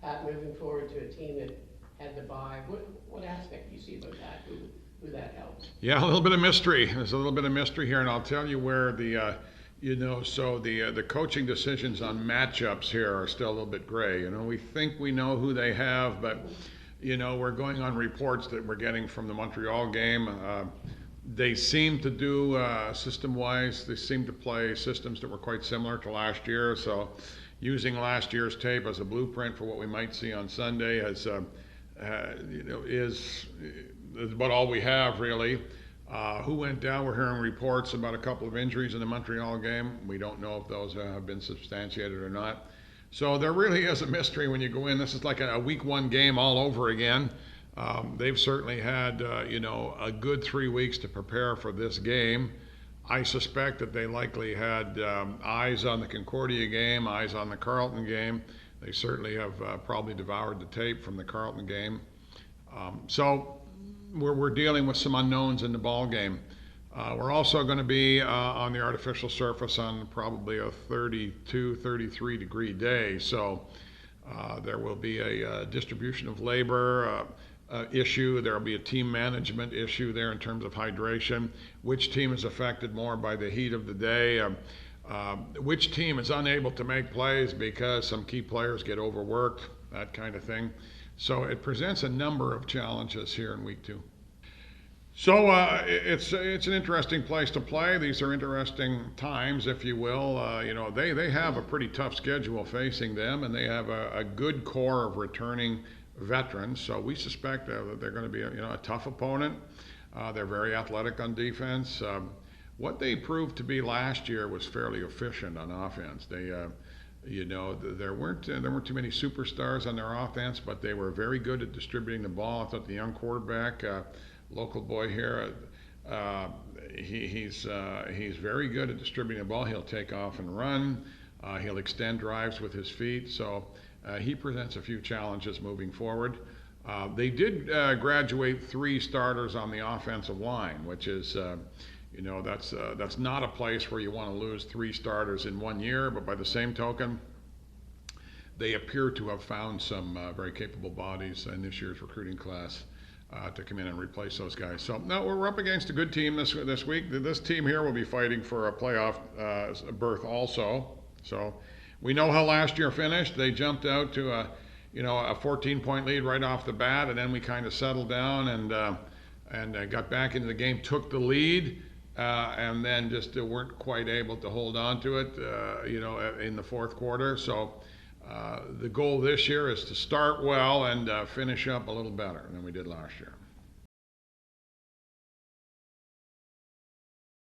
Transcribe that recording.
Pat, moving forward to a team that had the bye, what aspect do you see about that? Who that helps? Yeah, a little bit of mystery. There's a little bit of mystery here, and I'll tell you where the coaching decisions on matchups here are still a little bit gray. We think we know who they have, but we're going on reports that we're getting from the Montreal game. They seem to do system-wise. They seem to play systems that were quite similar to last year. So, using last year's tape as a blueprint for what we might see on Sunday is about all we have really. Who went down? We're hearing reports about a couple of injuries in the Montreal game. We don't know if those have been substantiated or not. So there really is a mystery when you go in. This is like a week one game all over again. They've certainly had a good 3 weeks to prepare for this game. I suspect that they likely had eyes on the Concordia game, eyes on the Carleton game. They certainly have probably devoured the tape from the Carleton game. So we're dealing with some unknowns in the ball game. We're also going to be on the artificial surface on probably a 32, 33 degree day. So there will be a distribution of labor issue. There will be a team management issue there in terms of hydration. Which team is affected more by the heat of the day? Which team is unable to make plays because some key players get overworked, that kind of thing. So it presents a number of challenges here in week 2. So it's an interesting place to play. These are interesting times, if you will. They have a pretty tough schedule facing them, and they have a good core of returning veterans. So we suspect that they're going to be a tough opponent. They're very athletic on defense. What they proved to be last year was fairly efficient on offense. There weren't too many superstars on their offense, but they were very good at distributing the ball. I thought the young quarterback, local boy here, he's very good at distributing the ball. He'll take off and run. He'll extend drives with his feet. So he presents a few challenges moving forward. They did graduate 3 starters on the offensive line, which is that's not a place where you want to lose 3 starters in 1 year, but by the same token, they appear to have found some very capable bodies in this year's recruiting class to come in and replace those guys. So now we're up against a good team this week. This team here will be fighting for a playoff berth also. So we know how last year finished. They jumped out to a 14-point lead right off the bat, and then we kind of settled down and got back into the game, took the lead. And then just weren't quite able to hold on to it, in the fourth quarter. So the goal this year is to start well and finish up a little better than we did last year.